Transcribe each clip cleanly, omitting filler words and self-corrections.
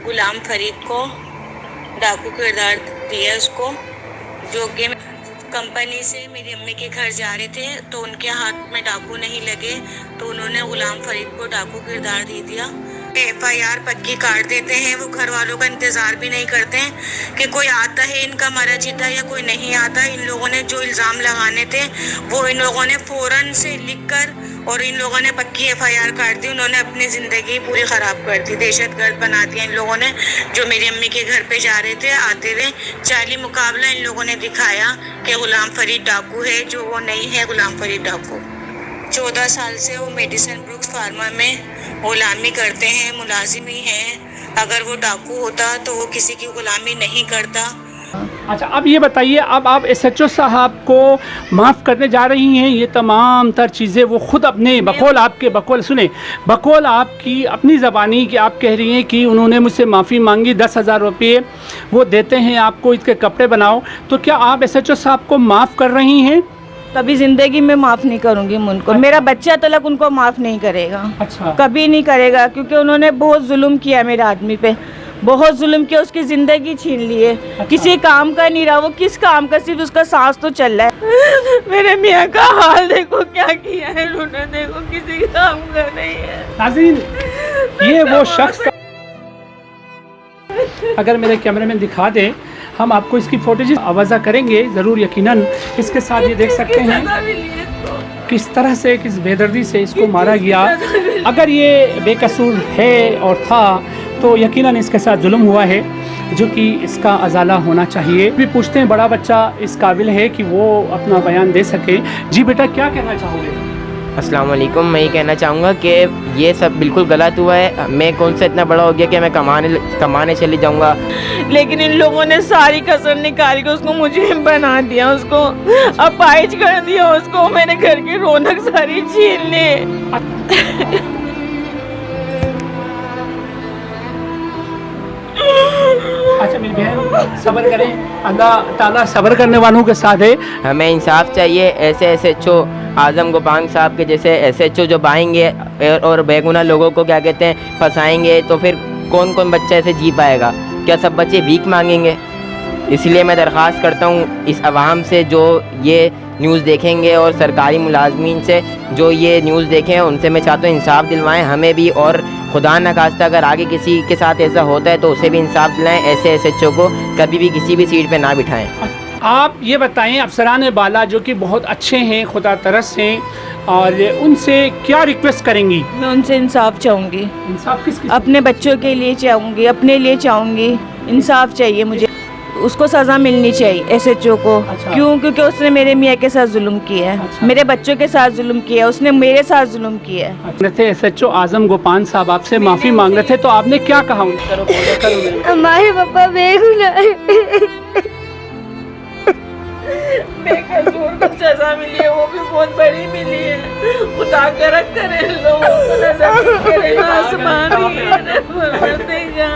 गुलाम फरीद को डाकू किरदार दिया उसको, जो कि कंपनी से मेरी अम्मी के घर जा रहे थे तो उनके हाथ में डाकू नहीं लगे तो उन्होंने गुलाम फरीद को डाकू किरदार दे दिया। FIR पक्की काट देते हैं, वो घर वालों का इंतजार भी नहीं करते हैं कि कोई आता है इनका मरा जीता या कोई नहीं आता। इन लोगों ने जो इल्ज़ाम लगाने थे वो इन लोगों ने फ़ौरन से लिखकर और इन लोगों ने पक्की FIR काट दी। उन्होंने अपनी ज़िंदगी पूरी ख़राब कर दी, दहशतगर्द बना दिया इन लोगों ने। जो मेरी अम्मी के घर पे जा रहे थे आते हुए चाली मुकाबला इन लोगों ने दिखाया कि गुलाम फरीद डाकू है, जो वो नहीं है गुलाम फरीद डाकू। 14 साल से वो मेडिसन ब्रुक्स फार्मा में गुलामी करते हैं, मुलाजिम ही हैं। अगर वो डाकू होता तो वो किसी की गुलामी नहीं करता। अच्छा, अब ये बताइए, अब आप SHO साहब को माफ़ करने जा रही हैं ये तमाम तर चीज़ें, वो ख़ुद अपने बकौल आपकी अपनी ज़बानी कि आप कह रही हैं कि उन्होंने मुझसे माफ़ी मांगी, 10,000 रुपये वो देते हैं आपको, इसके कपड़े बनाओ, तो क्या आप SHO साहब को माफ़ कर रही हैं? कभी ज़िंदगी में माफ़ नहीं करूँगी उनको। अच्छा। मेरा बच्चा तलक उनको माफ़ नहीं करेगा। अच्छा। कभी नहीं करेगा, क्योंकि उन्होंने बहुत जुल्म किया मेरे आदमी पे, बहुत जुल्म किया, उसकी ज़िंदगी छीन ली है। अच्छा। किसी काम का नहीं रहा, वो किस काम का, सिर्फ उसका सांस तो चल रहा है। मेरे मियाँ का हाल देखो क्या किया है उन्होंने, देखो किसी काम का नहीं है। नाज़रीन, ये वो शख्स, अगर मेरे कैमरे में दिखा दें, हम आपको इसकी फुटेज आवाज़ा करेंगे ज़रूर यकीनन। इसके साथ ये देख सकते हैं किस तरह से, किस बेदर्दी से इसको मारा गया। अगर ये बेकसूर है और था तो यकीनन इसके साथ जुल्म हुआ है, जो कि इसका अजाला होना चाहिए। भी पूछते हैं, बड़ा बच्चा इस काबिल है कि वो अपना बयान दे सके। जी बेटा, क्या कहना चाहोगे? अस्सलाम वालेकुम। मैं ये कहना चाहूँगा कि ये सब बिल्कुल गलत हुआ है। मैं कौन सा इतना बड़ा हो गया कि मैं कमाने चले जाऊँगा, लेकिन इन लोगों ने सारी कसर निकाल के उसको मुझे बना दिया, उसको अपाहिज कर दिया, उसको मैंने घर की रौनक सारी छीन ली। अच्छा मेरी बहन, सब्र करें, अल्लाह ताला सब्र करने वालों के साथ है। हमें इंसाफ चाहिए। ऐसे SHO आज़म गोपांग साहब के जैसे SHO जब आएंगे और बेगुनाह लोगों को क्या कहते हैं फंसाएंगे, तो फिर कौन कौन बच्चा ऐसे जी पाएगा? क्या सब बच्चे भीख मांगेंगे? इसलिए मैं दरख्वास्त करता हूँ इस अवाम से जो ये न्यूज़ देखेंगे और सरकारी मुलाजमीन से जो ये न्यूज़ देखें, उनसे मैं चाहता हूँ इंसाफ दिलवाएं हमें भी, और खुदा न खास्ता अगर आगे किसी के साथ ऐसा होता है तो उसे भी इंसाफ दिलाएं। ऐसे SHO को कभी भी किसी भी सीट पे ना बिठाएं। आप ये बताएं, अफसरान बाला जो कि बहुत अच्छे हैं, खुदा तरस हैं, और उनसे क्या रिक्वेस्ट करेंगी? मैं उनसे इंसाफ चाहूँगी। इंसाफ किस? अपने बच्चों के लिए चाहूँगी, अपने लिए चाहूँगी। इंसाफ चाहिए मुझे, उसको सज़ा मिलनी चाहिए SHO को। अच्छा। क्यों? क्योंकि उसने मेरे मियाँ के साथ जुल्म किया है। अच्छा। मेरे बच्चों के साथ जुल्म किया है, उसने मेरे साथ जुल्म किया है। अच्छा। SHO आज़म गोपान साहब आपसे माफ़ी मांग रहे थे, तो आपने क्या कहा? हमारे पापा बेगुनाह बेकसूर को सजा मिली है, वो भी बहुत बड़ी मिली है। खुदा करक करे लोगों को नजर करे, आसमान देगा।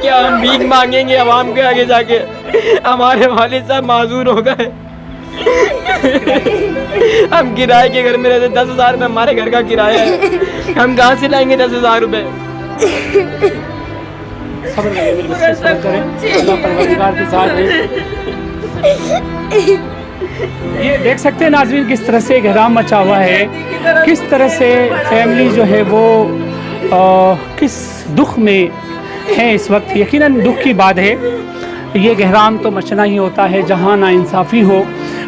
क्या हम भीख मांगेंगे अवाम के आगे जाके? हमारे वालिद साहब माजूर हो गए। हम किराए के घर में रहते, 10,000 रुपये हमारे घर का किराया है, हम कहाँ से लाएंगे 10,000 रुपये? ये देख सकते हैं नाज़रीन किस तरह से गहराम मचा हुआ है, किस तरह से फैमिली जो है वो किस दुख में है इस वक्त। यकीनन दुख की बात है, ये गहराम तो मचना ही होता है जहाँ नाइंसाफ़ी हो।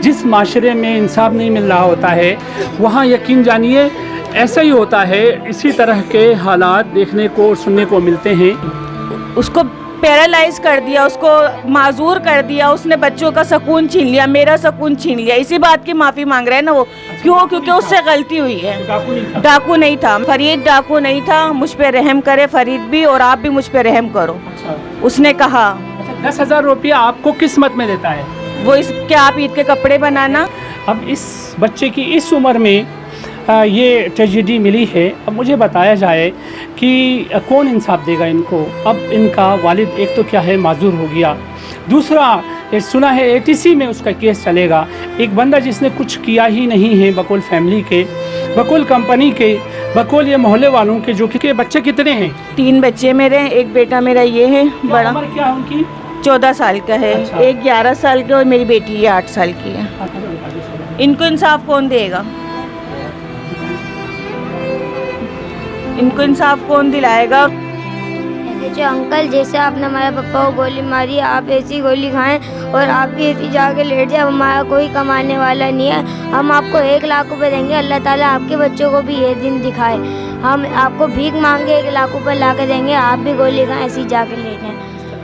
जिस माशरे में इंसाफ नहीं मिल रहा होता है वहाँ यकीन जानिए ऐसा ही होता है। इसी तरह के हालात देखने को और सुनने को मिलते हैं। उसको पैरालाइज कर दिया, उसको माजूर कर दिया, उसने बच्चों का सुकून छीन लिया, मेरा सुकून छीन लिया। इसी बात की माफ़ी मांग रहे हैं ना वो। क्यों? क्योंकि उससे गलती हुई है। डाकू नहीं था, फरीद डाकू नहीं था। मुझ पे रहम करे फरीद भी, और आप भी मुझ पे रहम करो। अच्छा। उसने कहा 10,000 रुपया आपको किस्मत में देता है वो, इसके आप ईद के कपड़े बनाना। अब इस बच्चे की इस उम्र में ये ट्रेजेडी मिली है। अब मुझे बताया जाए कि कौन इंसाफ देगा इनको? अब इनका वालिद एक तो क्या है माजूर हो गया, दूसरा ये सुना है ATC में उसका केस चलेगा। एक बंदा जिसने कुछ किया ही नहीं है बकौल फैमिली के, बकौल कंपनी के, बकौल ये मोहल्ले वालों के जो कि बच्चे कितने हैं? 3 बच्चे मेरे हैं, एक बेटा मेरा ये है क्या बड़ा, उम्र क्या है उनकी? 14 साल का है। अच्छा। एक 11 साल का और मेरी बेटी ये 8 साल की है। इनको इंसाफ कौन देगा? इनको इंसाफ कौन दिलाएगा? ऐसे जो अंकल, जैसे आपने हमारे पापा को गोली मारी, आप ऐसी गोली खाएं और आप भी ऐसी जाके लेट जाए। हमारा कोई कमाने वाला नहीं है, हम आपको 1 लाख रुपए देंगे, अल्लाह ताला आपके बच्चों को भी ये दिन दिखाए। हम आपको भीख मांग के 1 लाख रुपए ला के देंगे, आप भी गोली खाएं, ऐसी जाके लेट जाएं।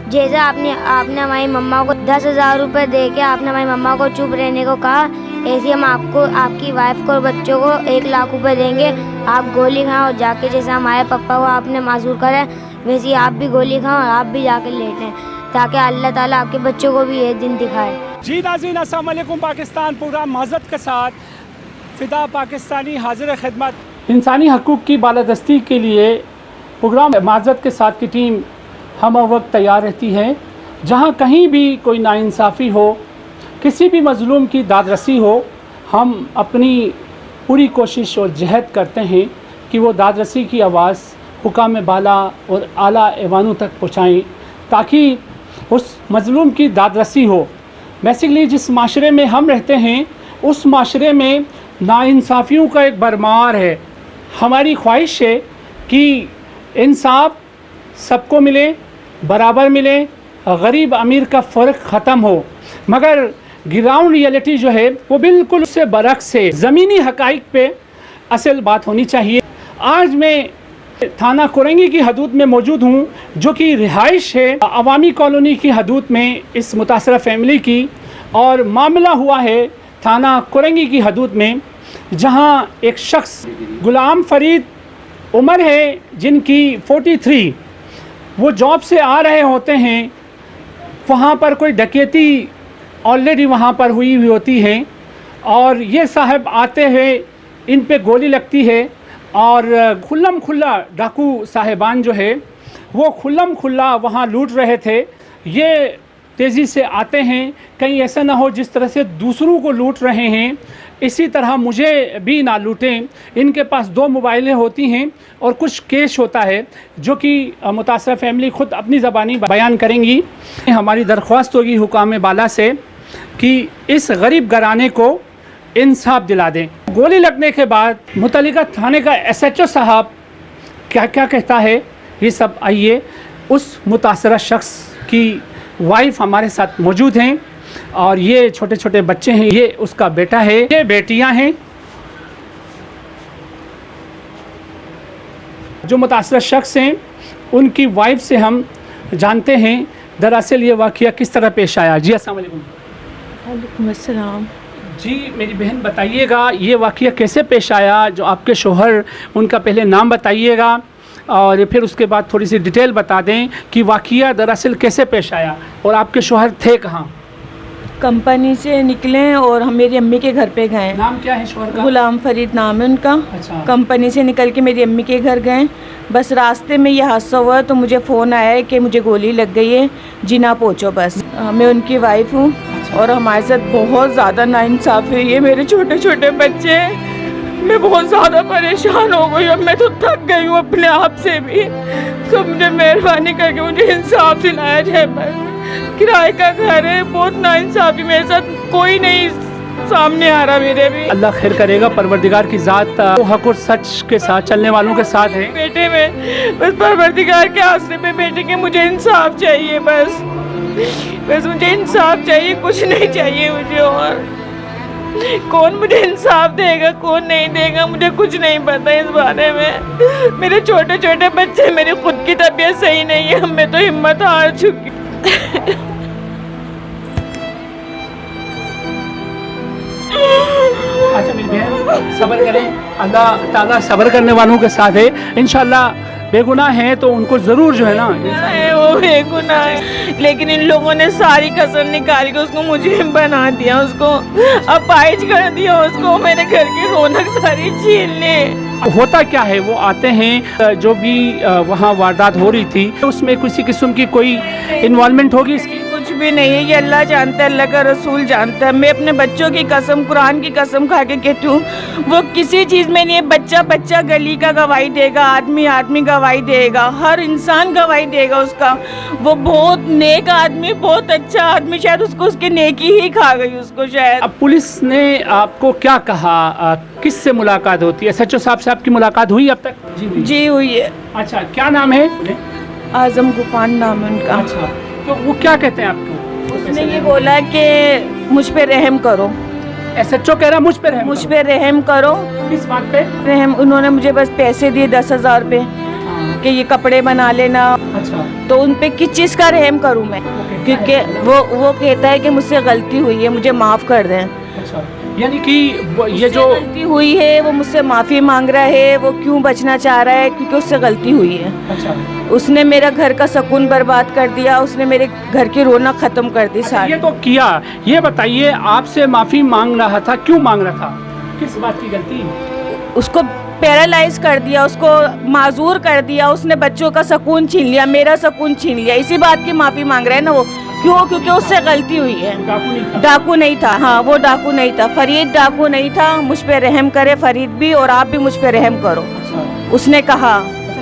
जैसे आपने हमारी मम्मा को 10,000 रुपये दे के आपने हमारी मम्मा को चुप रहने को कहा, ऐसे हम आपको, आपकी वाइफ को और बच्चों को 1 लाख रुपए देंगे, आप गोली खाएं और जाके जैसे हमारे पापा को आपने मासूर करा वैसे ही आप भी गोली खाएं और आप भी जाके लेटें, ताकि अल्लाह ताला आपके बच्चों को भी ये दिन दिखाए। जी नाज़रीन, अस्सलाम वालेकुम। पाकिस्तान प्रोग्राम माज़रत के साथ फ़िदा पाकिस्तानी हाजिर खिदमत। इंसानी हकूक़ की बालादस्ती के लिए प्रोग्राम माज़रत के साथ की टीम हम वक्त तैयार रहती है। जहाँ कहीं भी कोई नाइंसाफ़ी हो, किसी भी मज़लूम की दादरसी हो, हम अपनी पूरी कोशिश और जहद करते हैं कि वो दादरसी की आवाज़ हुकाम बाला और आला ऐवानों तक पहुँचाएँ, ताकि उस मज़लूम की दादरसी हो। बेसिकली जिस माशरे में हम रहते हैं, उस माशरे में नाइंसाफ़ियों का एक भरमार है। हमारी ख्वाहिश है कि इंसाफ सबको मिले, बराबर मिले, गरीब अमीर का फ़र्क ख़त्म हो, मगर ग्राउंड रियलिटी जो है वो बिल्कुल उससे बरक्स है। ज़मीनी हक़ाइक़ पे असल बात होनी चाहिए। आज मैं थाना कोरंगी की हदूद में मौजूद हूँ, जो कि रिहाइश है अवामी कॉलोनी की हदूद में इस मुतासरा फैमिली की, और मामला हुआ है थाना कोरंगी की हदूद में, जहाँ एक शख्स गुलाम फरीद उमर है, जिनकी 43, वो जॉब से आ रहे होते हैं। वहाँ पर कोई डकैती ऑलरेडी वहाँ पर हुई होती है, और ये साहब आते हुए इन पे गोली लगती है, और खुल्लम खुल्ला डाकू साहिबान जो है वो खुल्लम खुल्ला वहाँ लूट रहे थे। ये तेज़ी से आते हैं, कहीं ऐसा ना हो जिस तरह से दूसरों को लूट रहे हैं, इसी तरह मुझे भी ना लूटें। इनके पास 2 मोबाइलें होती हैं और कुछ कैश होता है, जो कि मुतासरा फैमिली ख़ुद अपनी ज़बानी बयान करेंगी। हमारी दरख्वास्त होगी हुकाम बाला से कि इस गरीब घराने को इंसाफ दिला दें। गोली लगने के बाद मुतल्लिका थाने का SHO साहब क्या क्या कहता है, ये सब आइए। उस मुतासरा शख्स की वाइफ हमारे साथ मौजूद हैं, और ये छोटे छोटे बच्चे हैं, ये उसका बेटा है, ये बेटियां हैं। जो मुतासरा शख्स हैं उनकी वाइफ से हम जानते हैं दरअसल ये वाक़या किस तरह पेश आया। जी अस्सलाम वालेकुम। वालेकुम अस्सलाम। जी मेरी बहन बताइएगा ये वाक़या कैसे पेश आया, जो आपके शोहर, उनका पहले नाम बताइएगा और फिर उसके बाद थोड़ी सी डिटेल बता दें कि वाक़या दरअसल कैसे पेश आया, और आपके शोहर थे कहाँ? कंपनी से निकले और हम मेरी अम्मी के घर पे गए। नाम क्या है शोहर का? गुलाम फरीद नाम है उनका। अच्छा। कंपनी से निकल के मेरी अम्मी के घर गए, बस रास्ते में ये हादसा हुआ तो मुझे फ़ोन आया है कि मुझे गोली लग गई है, जिना पहुँचो बस। मैं उनकी वाइफ हूँ, और हमारे साथ बहुत ज़्यादा नाइंसाफ़ी हुई है। मेरे छोटे छोटे बच्चे, मैं बहुत ज़्यादा परेशान हो गई, अब मैं तो थक गई हूँ अपने आप से भी। तो मुझे मेहरबानी करके मुझे इंसाफ दिलाया जाए। बस किराए का घर है, बहुत नाइंसाफ़ी मेरे साथ, कोई नहीं सामने आ रहा मेरे भी। अल्लाह खैर करेगा, परवरदिगार की ज़ात हक और सच के साथ चलने वालों के साथ है। बेटे में बस परवरदिगार के आसरे पे बेटे के मुझे इंसाफ चाहिए, बस मुझे इंसाफ चाहिए, कुछ नहीं चाहिए मुझे। और कौन मुझे इंसाफ देगा, कौन नहीं देगा, मुझे कुछ नहीं पता इस बारे में। मेरे छोटे छोटे बच्चे, मेरी खुद की तबीयत सही नहीं है, मैं तो हिम्मत हार चुकी। अच्छा मेरी बहन सब्र करें, अल्लाह ताला सब्र करने वालों के साथ है। इंशाल्लाह बेगुनाह हैं तो उनको ज़रूर जो है ना, वो बेगुनाह है, लेकिन इन लोगों ने सारी कसर निकाल के उसको मुझे बना दिया, उसको अपाहिज कर दिया, उसको मेरे घर की रौनक सारी छीन ले। होता क्या है, वो आते हैं, जो भी वहाँ वारदात हो रही थी उसमें किसी किस्म की कोई इन्वॉल्वमेंट होगी इसकी? कुछ भी नहीं है, ये अल्लाह जानता है, अल्लाह का रसूल जानता है। मैं अपने बच्चों की कसम, कुरान की कसम खा के कहती हूँ, वो किसी चीज़ में नहीं है। बच्चा बच्चा गली का गवाही देगा, आदमी आदमी गवाही देगा, हर इंसान गवाही देगा उसका। वो बहुत नेक आदमी, बहुत अच्छा आदमी, शायद उसको उसकी नेकी ही खा गई उसको शायद। अब पुलिस ने आपको क्या कहा, किससे मुलाकात होती है? SHO साहब से आपकी मुलाकात हुई अब तक? जी हुई है। अच्छा, क्या नाम है? आजम गुफान नाम है उनका। अच्छा, तो वो क्या कहते हैं आपको? उसने ये बोला कि मुझ पे रहम करो। SHO कह रहा मुझ पे रहम मुझ पे रहम करो। किस बात पे? रहम, उन्होंने मुझे बस पैसे दिए 10,000 रुपये कि ये कपड़े बना लेना। अच्छा, तो उन पे किस चीज़ का रहम करूं मैं? क्योंकि वो कहता है कि मुझसे गलती हुई है, मुझे माफ़ कर दें। अच्छा, यानी कि ये जो गलती हुई है वो मुझसे माफ़ी मांग रहा है। वो क्यों बचना चाह रहा है? क्योंकि उससे गलती हुई है। अच्छा, उसने मेरा घर का सुकून बर्बाद कर दिया, उसने मेरे घर की रौनक ख़त्म कर दी सारी। ये तो किया, ये बताइए आपसे माफ़ी मांग रहा था, क्यों मांग रहा था? किस बात की गलती? उसको पैरालाइज कर दिया, उसको माजूर कर दिया, उसने बच्चों का सुकून छीन लिया, मेरा सुकून छीन लिया। इसी बात की माफ़ी मांग रहा है ना वो। क्यों? क्योंकि उससे गलती हुई है। डाकू नहीं था। हाँ, वो डाकू नहीं था, फरीद डाकू नहीं था। मुझ पे रहम करे फरीद भी, और आप भी मुझ पे रहम करो। अच्छा, उसने कहा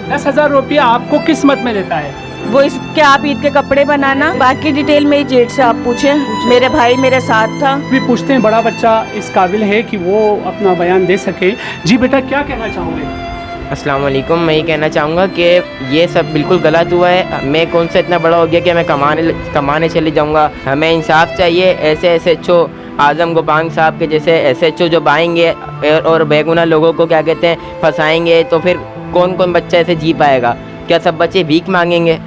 10,000 रुपया आपको किस मत में देता है? वो इसके आप ईद के कपड़े बनाना। बाकी डिटेल मेरी जेठ से आप पूछें, मेरे भाई मेरे साथ था। भी पूछते हैं, बड़ा बच्चा इस काबिल है कि वो अपना बयान दे सके। जी बेटा, क्या कहना चाहोगे? अस्सलाम वालेकुम। मैं ये कहना चाहूँगा कि ये सब बिल्कुल गलत हुआ है। मैं कौन सा इतना बड़ा हो गया कि मैं कमाने चले जाऊँगा? हमें इंसाफ चाहिए। ऐसे SHO आज़म गोपांग साहब के जैसे SHO जो आएंगे और बेगुनाह लोगों को क्या कहते हैं फंसाएंगे, तो फिर कौन कौन बच्चा ऐसे जी पाएगा? क्या सब बच्चे भीख मांगेंगे?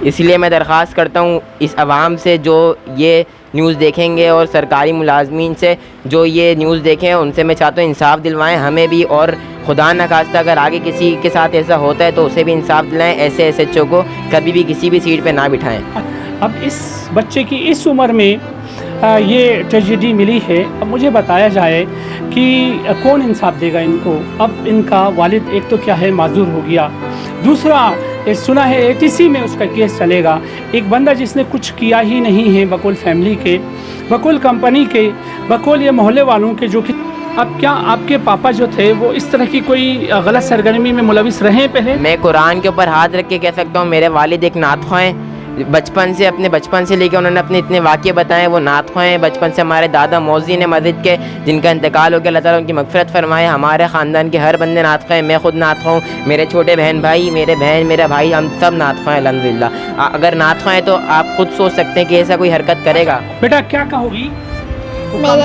इसलिए मैं दरख्वास्त करता हूँ इस आवाम से जो ये न्यूज़ देखेंगे और सरकारी मुलाजमीन से जो ये न्यूज़ देखें, उनसे मैं चाहता हूँ इंसाफ दिलवाएं हमें भी, और खुदा न खास्ता अगर आगे किसी के साथ ऐसा होता है तो उसे भी इंसाफ दिलाएं। ऐसे SHO को कभी भी किसी भी सीट पे ना बिठाएं। अब इस बच्चे की इस उम्र में ये ट्रेजेडी मिली है। अब मुझे बताया जाए कि कौन इंसाफ देगा इनको? अब इनका वालिद एक तो क्या है, माजूर हो गया, दूसरा सुना है ATC में उसका केस चलेगा। एक बंदा जिसने कुछ किया ही नहीं है, बकौल फैमिली के, बकौल कंपनी के, बकौल ये मोहल्ले वालों के, जो कि अब क्या आपके पापा जो थे वो इस तरह की कोई गलत सरगर्मी में मुलविस रहे पहले? मैं कुरान के ऊपर हाथ रख के कह सकता हूँ, मेरे वालिद एक नातख़्वाह हैं। अपने बचपन से लेकर उन्होंने अपने इतने वाक़े बताए, वो नातख़्वाह हैं। बचपन से हमारे दादा मौज़िन मस्जिद के, जिनका इंतकाल हो गया, अल्लाह ताला उनकी मग़फ़िरत फ़रमाए। हमारे ख़ानदान के हर बंदे नातख़्वाह हैं। मैं ख़ुद नातख़्वाह हूँ, मेरे छोटे बहन भाई, मेरा भाई, हम सब नातख़्वाह हैं अल्हम्दुलिल्लाह। अगर नातख़्वाह हैं तो आप ख़ुद सोच सकते हैं कि ऐसा कोई हरकत करेगा। बेटा क्या कहोगी?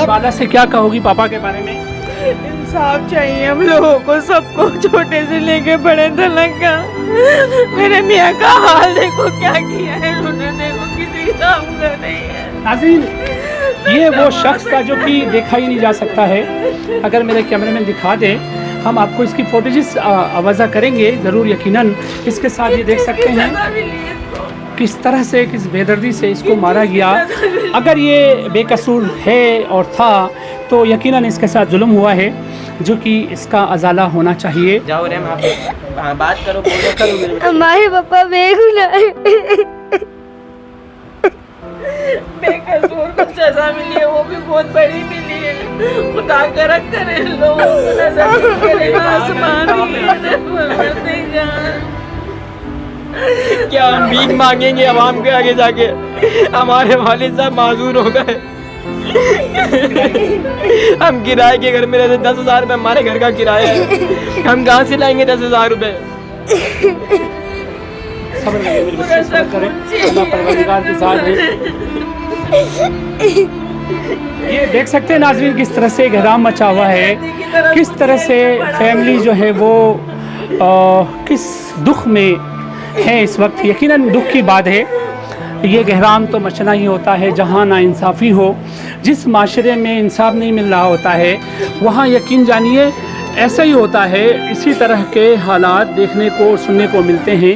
वाला से क्या कहोगी पापा के बारे में? इंसाफ चाहिए हम लोगों को, सबको, छोटे से लेके बड़े तक का। मेरे मियाँ का हाल देखो क्या किया है उन्होंने, देखो किसी काम का नहीं है। नाज़रीन, ये वो शख्स था जो कि देखा ही नहीं जा सकता है। अगर मेरे कैमरामैन दिखा दे, हम आपको इसकी फुटेजेस आवाज़ा करेंगे ज़रूर, यकीनन। इसके साथ ये देख सकते हैं किस तरह से, किस बेदर्दी से इसको मारा गया। अगर ये बेकसूर है और था तो यकीनन इसके साथ जुल्म हुआ है, जो कि इसका अजाला होना चाहिए। जाओ रेम, आप बात करो, बोलो करो। हमारे पापा बेगुनाह है। बेकसूर को सजा मिली है, वो भी बहुत बड़ी मिली है। खुदा करम करे लोगों को नजर करेगा आसमान क्या हम भीख मांगेंगे अवाम के आगे जाके? हमारे वालिद साहब माजूर हो गए। हम किराए के घर में रहते, 10,000 रुपये हमारे घर का किराया है। हम कहाँ से लाएंगे 10,000 रुपये? ये देख सकते हैं नाज़रीन किस तरह से घराम मचा हुआ है, किस तरह से फैमिली जो है वो किस दुख में है इस वक्त। यकीनन दुख की बात है। ये गहराम तो मचना ही होता है जहाँ नाइंसाफ़ी हो। जिस माशरे में इंसाफ नहीं मिल रहा होता है वहाँ यकीन जानिए ऐसा ही होता है। इसी तरह के हालात देखने को, सुनने को मिलते हैं।